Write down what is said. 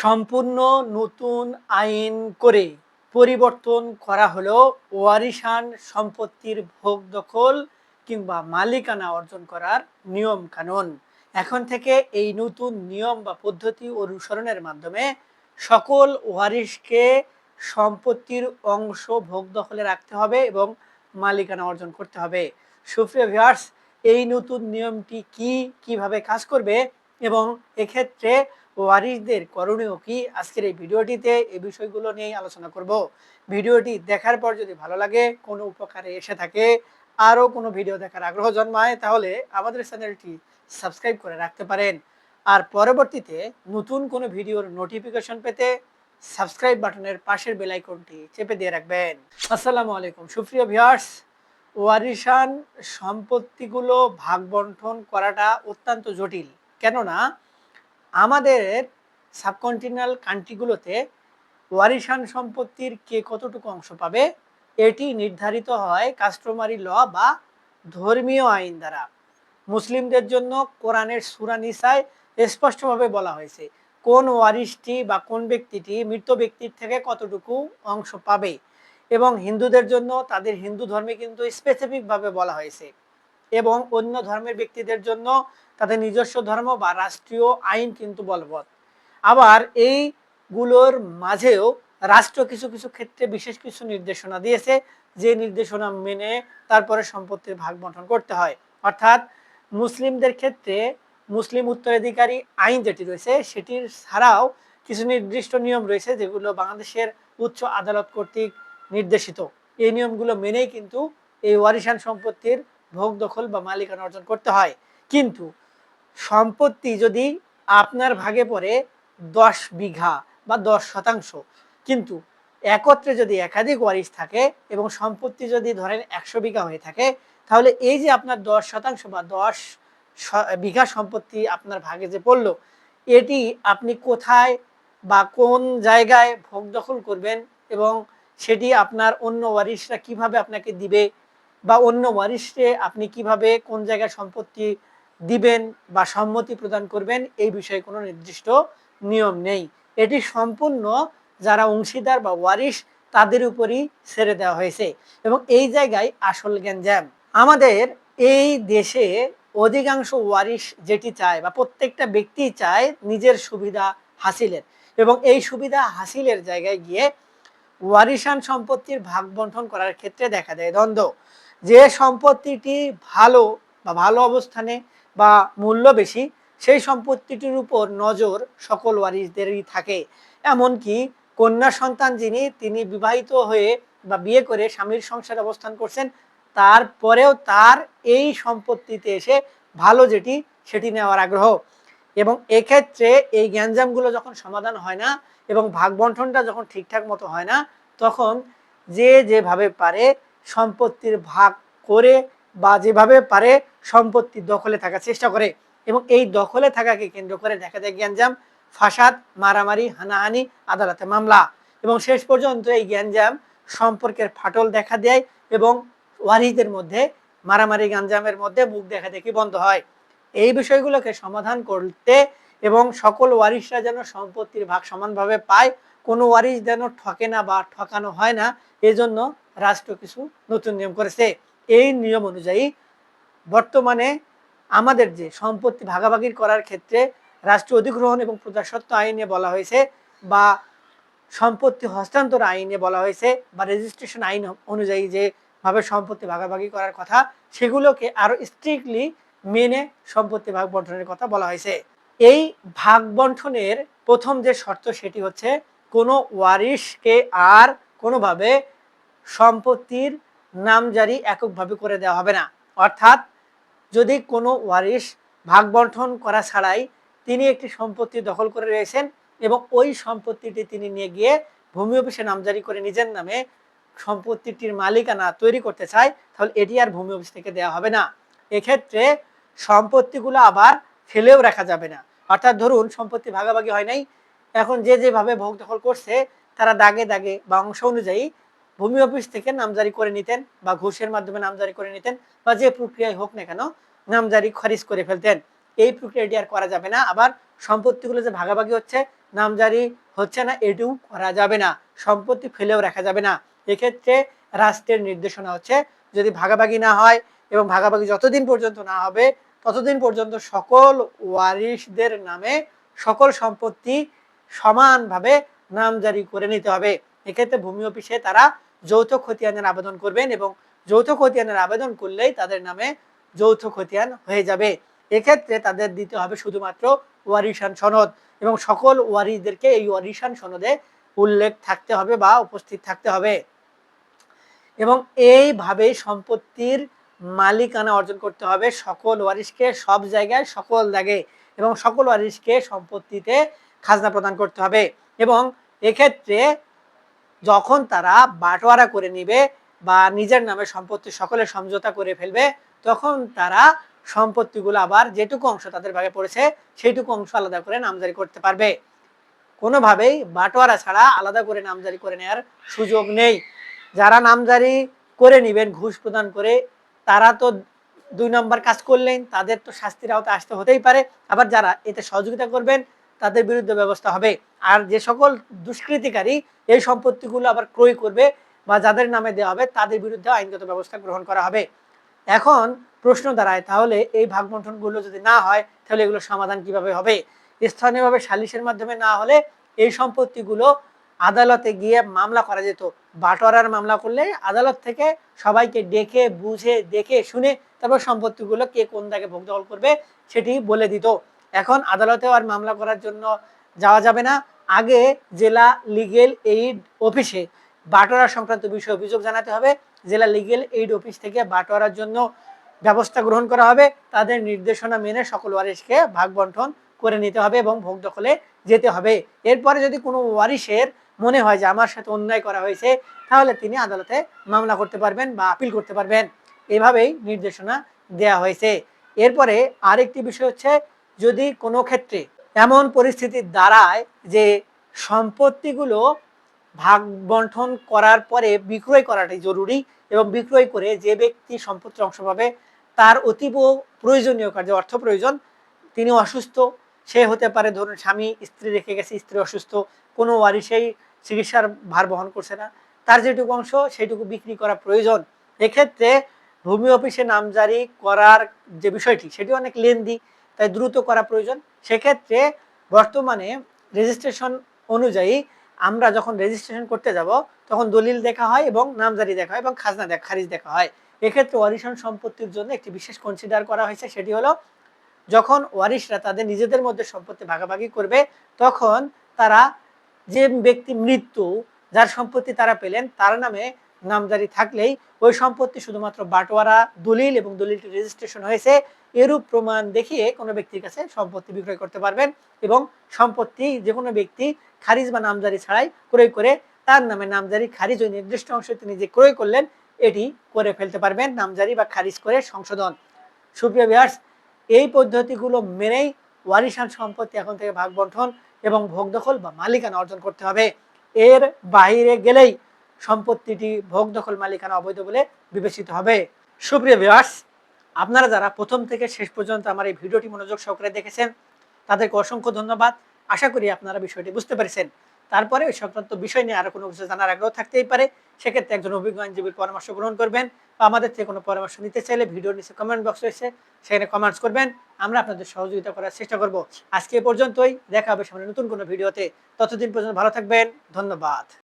সম্পূর্ণ নতুন আইন করে পরিবর্তন করা হলো ওয়ারিশান সম্পত্তির ভোগ দখল কিংবা মালিকানা অর্জন করার নিয়ম কানুন। এখন থেকে এই নতুন নিয়ম বা পদ্ধতি অনুসরণের মাধ্যমে সকল ওয়ারিশকে সম্পত্তির অংশ ভোগ দখলে রাখতে হবে এবং মালিকানা অর্জন করতে হবে। সুপ্রিয় ভিউয়ার্স, এই নতুন নিয়মটি কিভাবে কাজ করবে এবং এক্ষেত্রে ওয়ারিশদের করণীয় কি, আজকের এই ভিডিওটিতে এই বিষয়গুলো নিয়ে আলোচনা করব। ভিডিওটি দেখার পর যদি ভালো লাগে, কোনো উপকারে এসে থাকে, আরও কোনো ভিডিও দেখার আগ্রহ জন্মায়, তাহলে আমাদের চ্যানেলটি সাবস্ক্রাইব করে রাখতে পারেন। আর পরবর্তীতে নতুন কোনো ভিডিওর নোটিফিকেশন পেতে সাবস্ক্রাইব বাটনের পাশের বেল আইকনটি চেপে দিয়ে রাখবেন। আসসালামু আলাইকুম সুপ্রিয় ভিউয়ার্স, ওয়ারিশান সম্পত্তিগুলো ভাগ বন্টন করাটা অত্যন্ত জটিল। কেননা আমাদের সাবকন্টিনেন্টাল কান্ট্রিগুলোতে ওয়ারিশান সম্পত্তির কে কতটুকু অংশ পাবে এটি নির্ধারিত হয় কাস্টমারি ল বা ধর্মীয় আইন দ্বারা। মুসলিমদের জন্য কোরআনের সূরা নিসায় স্পষ্টভাবে বলা হয়েছে কোন ওয়ারিশটি বা কোন ব্যক্তিটি মৃত ব্যক্তির থেকে কতটুকু অংশ পাবে, এবং হিন্দুদের জন্য তাদের হিন্দু ধর্মে কিন্তু স্পেসিফিকভাবে বলা হয়েছে, এবং অন্য ধর্মের ব্যক্তিদের জন্য তাদের নিজস্ব ধর্ম বা রাষ্ট্রীয় আইন কিন্তু বলবৎ। আবার এইগুলোর মাঝেও রাষ্ট্র কিছু কিছু ক্ষেত্রে বিশেষ কিছু নির্দেশনা দিয়েছে, যে নির্দেশনা মেনে তারপরে সম্পত্তির ভাগ বন্টন করতে হয়। অর্থাৎ মুসলিমদের ক্ষেত্রে মুসলিম উত্তরাধিকারী আইন যেটি রয়েছে সেটির ছাড়াও কিছু নির্দিষ্ট নিয়ম রয়েছে যেগুলো বাংলাদেশের উচ্চ আদালত কর্তৃক নির্দেশিত। এই নিয়মগুলো মেনেই কিন্তু এই ওয়ারিশান সম্পত্তির ভোগ দখল বা মালিকানা অর্জন করতে হয়। কিন্তু সম্পত্তি যদি আপনার ভাগে পড়ে 10 বিঘা বা 10%, কিন্তু একত্রে যদি একাধিক ওয়ারিশ থাকে এবং সম্পত্তি যদি ধরেন 100 বিঘা হয়ে থাকে, তাহলে এই যে আপনার 10% বা 10 বিঘা সম্পত্তি আপনার ভাগে যে পড়লো, এটি আপনি কোথায় বা কোন জায়গায় ভোগ দখল করবেন এবং সেটি আপনার অন্য ওয়ারিশরা কিভাবে আপনাকে দিবে, বা অন্য ওয়ারিশে আপনি কিভাবে কোন জায়গায় সম্পত্তি দিবেন বা সম্মতি প্রদান করবেন, এই বিষয়ে কোনো নির্দিষ্ট নিয়ম নেই। এটি সম্পূর্ণ যারা অংশীদার বা ওয়ারিশ তাদের উপরই ছেড়ে দেওয়া হয়েছে, এবং এই জায়গায় আসল গ্যাঞ্জাম। আমাদের এই দেশে অধিকাংশ ওয়ারিশ যেটি চায় বা প্রত্যেকটা ব্যক্তি চায় নিজের সুবিধা হাসিলের, এবং এই সুবিধা হাসিলের জায়গায় গিয়ে ওয়ারিশান সম্পত্তির ভাগ বন্টন করার ক্ষেত্রে দেখা দেয় দ্বন্দ্ব। যে সম্পত্তিটি ভালো বা ভালো অবস্থানে বা মূল্য বেশি, সেই সম্পত্তিটির উপর নজর সকল ওয়ারিশদেরই থাকে। এমনকি কন্যা সন্তান তিনি বিবাহিত হয়ে বা বিয়ে করে স্বামীর সংসারে অবস্থান করছেন, তারপরেও তার এই সম্পত্তিতে এসে ভালো যেটি সেটি নেওয়ার আগ্রহ। এবং এক্ষেত্রে এই গ্যাঞ্জামগুলো যখন সমাধান হয় না এবং ভাগ বন্টনটা যখন ঠিকঠাক মতো হয় না, তখন যে যেভাবে পারে সম্পত্তির ভাগ করে বা যেভাবে পারে সম্পত্তি দখলে থাকার চেষ্টা করে, এবং এই দখলে থাকাকে কেন্দ্র করে দেখা যায় গ্যাঞ্জাম, ফাসাদ, মারামারি, হানাহানি, আদালতে মামলা, এবং শেষ পর্যন্ত এই গ্যাঞ্জাম সম্পর্কের ফাটল দেখা দেয় এবং ওয়ারিশদের মধ্যে মারামারি গ্যাঞ্জামের মধ্যে মুখ দেখা দেখি বন্ধ হয়। এই বিষয়গুলোকে সমাধান করতে এবং সকল ওয়ারিশরা যেন সম্পত্তির ভাগ সমানভাবে পায়, কোনো ওয়ারিশ যেন ঠকে না বা ঠকানো হয় না, এজন্য রাষ্ট্র কিছু নতুন নিয়ম করেছে। এই নিয়ম অনুযায়ী বর্তমানে আমাদের যে সম্পত্তি ভাগাভাগি করার ক্ষেত্রে রাষ্ট্র অধিগ্রহণ এবং প্রজাস্বত্ব আইনে বলা হয়েছে, বা সম্পত্তি হস্তান্তর আইনে বলা হয়েছে, বা রেজিস্ট্রেশন আইন অনুযায়ী যেভাবে সম্পত্তি ভাগাভাগি করার কথা, সেগুলোকে আরো স্ট্রিক্টলি মেনে সম্পত্তি ভাগ বন্টনের কথা বলা হয়েছে। এই ভাগ বন্টনের প্রথম যে শর্ত সেটি হচ্ছে কোনো ওয়ারিশকে আর কোনোভাবে সম্পত্তির নামজারি এককভাবে করে দেওয়া হবে না। অর্থাৎ যদি কোনো ওয়ারিশ ভাগ বন্টন করা ছাড়াই তিনি একটি সম্পত্তি দখল করে রয়েছেন এবং ওই সম্পত্তিটি তিনি নিয়ে গিয়ে ভূমি অফিসে নামজারি করে নিজের নামে সম্পত্তিটির মালিকানা তৈরি করতে চায়, তাহলে এটি আর ভূমি অফিস থেকে দেওয়া হবে না। এক্ষেত্রে সম্পত্তিগুলো আবার ফেলেও রাখা যাবে না। অর্থাৎ ধরুন সম্পত্তি ভাগাভাগি হয় নাই, এখন যে যেভাবে ভোগ দখল করছে তারা দাগে দাগে বা অংশ অনুযায়ী ভূমি অফিস থেকে নামজারি করে নিতেন, বা ঘুষের মাধ্যমে নামজারি করে নিতেন, বা যে প্রক্রিয়ায় হোক না কেন নামজারি খারিজ করে ফেলতেন। এই প্রক্রিয়াটি আর করা যাবে না। আবার সম্পত্তিগুলো যে ভাগাভাগি হচ্ছে নামজারি হচ্ছে না, এটিও করা যাবে না, সম্পত্তি ফেলেও রাখা যাবে না। এক্ষেত্রে রাষ্ট্রের নির্দেশনা হচ্ছে যদি ভাগাভাগি না হয় এবং ভাগাভাগি যতদিন পর্যন্ত না হবে ততদিন পর্যন্ত সকল ওয়ারিশদের নামে সকল সম্পত্তি সমানভাবে নামজারি করে নিতে হবে। এক্ষেত্রে ভূমি অফিসে তারা যৌথ খতিয়ানের আবেদন করবেন এবং যৌথ খতিয়ানের আবেদন করলেই তাদের নামে যৌথ খতিয়ান হয়ে যাবে। এক্ষেত্রে তাদের দিতে হবে শুধুমাত্র ওয়ারিশান সনদ এবং সকল ওয়ারিশদেরকে এই ওয়ারিশান সনদে উল্লেখ থাকতে হবে বা উপস্থিত থাকতে হবে এবং এইভাবে সম্পত্তির মালিকানা অর্জন করতে হবে সকল ওয়ারিশকে সব জায়গায় সকল দাগে এবং সকল ওয়ারিশকে সম্পত্তিতে খাজনা প্রদান করতে হবে। এবং এক্ষেত্রে যখন তারা বাটোয়ারা করে নিবে বা নিজের নামে সম্পত্তি সকলের সমঝোতা করে ফেলবে তখন তারা সম্পত্তিগুলো আবার যেটুকু অংশ তাদের ভাগে পড়েছে সেইটুকু অংশ আলাদা করে নামজারি করতে পারবে। কোনোভাবেই বাটোয়ারা ছাড়া আলাদা করে নামজারি করে নেওয়ার সুযোগ নেই। যারা নামজারি করে নেবেন ঘুষ প্রদান করে তারা তো ২ নম্বর কাজ করলেন, তাদের তো শাস্তির আওতায় আসতে হতেই পারে। আবার যারা এতে সহযোগিতা করবেন তাদের বিরুদ্ধে ব্যবস্থা হবে। আর যে সকল দুষ্কৃতিকারী এই সম্পত্তিগুলো আবার ক্রয় করবে বা যাদের নামে দেওয়া হবে তাদের বিরুদ্ধে আইনগত ব্যবস্থা গ্রহণ করা হবে। এখন প্রশ্ন দাঁড়ায়, তাহলে এই ভাগ বন্টনগুলো যদি না হয় তাহলে এগুলো সমাধান কিভাবে হবে? স্থানীয়ভাবে সালিশের মাধ্যমে না হলে এই সম্পত্তিগুলো আদালতে গিয়ে মামলা করা যেত। বাটোয়ারার মামলা করলে আদালত থেকে সবাইকে ডেকে বুঝে দেখে শুনে তারপর সম্পত্তিগুলো কে কোন দাগে ভোগ দখল করবে সেটি বলে দিত। এখন আদালতে আর মামলা করার জন্য যাওয়া যাবে না, আগে জেলা লিগেল এইড অফিসে বাটোয়ারা সংক্রান্ত বিষয়ে অভিযোগ জানাতে হবে। জেলা লিগেল এইড অফিস থেকে বাটোয়ারার জন্য ব্যবস্থা গ্রহণ করা হবে। তাদের নির্দেশনা মেনে সকল ওয়ারিশকে ভাগ বন্টন করে নিতে হবে এবং ভোগ দখলে যেতে হবে। এরপরে যদি কোনো ওয়ারিশের মনে হয় যে আমার সাথে অন্যায় করা হয়েছে তাহলে তিনি আদালতে মামলা করতে পারবেন বা আপিল করতে পারবেন। এভাবেই নির্দেশনা দেয়া হয়েছে। এরপরে আরেকটি বিষয় হচ্ছে যদি কোনো ক্ষেত্রে এমন পরিস্থিতি দাঁড়ায় যে সম্পত্তিগুলো ভাগ বন্টন করার পরে বিক্রয় করাটাই জরুরি এবং বিক্রয় করে যে ব্যক্তি সম্পত্তির অংশ পাবে তার অতীব প্রয়োজনীয় কাজে অর্থ প্রয়োজন, তিনি অসুস্থ, সে হতে পারে ধরুন স্বামী স্ত্রী রেখে গেছে, স্ত্রী অসুস্থ, কোনো ওয়ারিশেই চিকিৎসার ভার বহন করছে না, তার যেটুকু অংশ সেইটুকু বিক্রি করা প্রয়োজন। এক্ষেত্রে ভূমি অফিসে নামজারি করার যে বিষয়টি সেটি অনেক লেন্দি, তাই দ্রুত করা প্রয়োজন। সেক্ষেত্রে বর্তমানে রেজিস্ট্রেশন অনুযায়ী আমরা যখন রেজিস্ট্রেশন করতে যাব তখন দলিল দেখা হয় এবং নামজারি দেখা হয় এবং খাজনা খারিজ দেখা হয়। এক্ষেত্রে ওয়ারিশান সম্পত্তির জন্য একটি বিশেষ কনসিডার করা হয়েছে, সেটি হলো যখন ওয়ারিশরা তাদের নিজেদের মধ্যে সম্পত্তি ভাগাভাগি করবে তখন তারা যে ব্যক্তি মৃত্যু যার সম্পত্তি তারা পেলেন তার নামে নামজারি থাকলেই ওই সম্পত্তি শুধুমাত্র বাটোয়ারা দলিল এবং দলিলটি রেজিস্ট্রেশন হয়েছে এরূপ প্রমাণ দেখিয়ে কোনো ব্যক্তির কাছে সম্পত্তি বিক্রয় করতে পারবেন এবং সম্পত্তি যে কোনো ব্যক্তি খারিজ বা নামজারি ছাড়াই ক্রয় করে তার নামে নামজারি খারিজ ওই নির্দিষ্ট অংশ তিনি যে ক্রয় করলেন এটি করে ফেলতে পারবেন, নামজারি বা খারিজ করে সংশোধন। সুপ্রিয় ভিউয়ার্স, এই পদ্ধতিগুলো মেনেই ওয়ারিশান সম্পত্তি এখন থেকে ভাগ বন্টন এবং ভোগ দখল বা মালিকানা অর্জন করতে হবে। এর বাইরে গেলেই সম্পত্তিটি ভোগ দখল মালিকানা অবৈধ বলে বিবেচিত হবে। সুপ্রিয় ভিউয়ার্স, আপনারা যারা প্রথম থেকে শেষ পর্যন্ত আমার এই ভিডিওটি মনোযোগ সহকারে দেখেছেন তাদেরকে অসংখ্য ধন্যবাদ। আশা করি আপনারা বিষয়টি বুঝতে পেরেছেন। তারপরে ওই সংক্রান্ত বিষয় নিয়ে আরো কোনো কিছু জানার আগ্রহ থাকতেই পারে, সেক্ষেত্রে একজন অভিজ্ঞ আইনজীবীর পরামর্শ গ্রহণ করবেন বা আমাদের থেকে কোনো পরামর্শ নিতে চাইলে ভিডিওর নিচে কমেন্ট বক্স রয়েছে, সেখানে কমেন্টস করবেন, আমরা আপনাদের সহযোগিতা করার চেষ্টা করব। আজকে এ পর্যন্তই, দেখা হবে সামনে নতুন কোনো ভিডিওতে। ততদিন পর্যন্ত ভালো থাকবেন, ধন্যবাদ।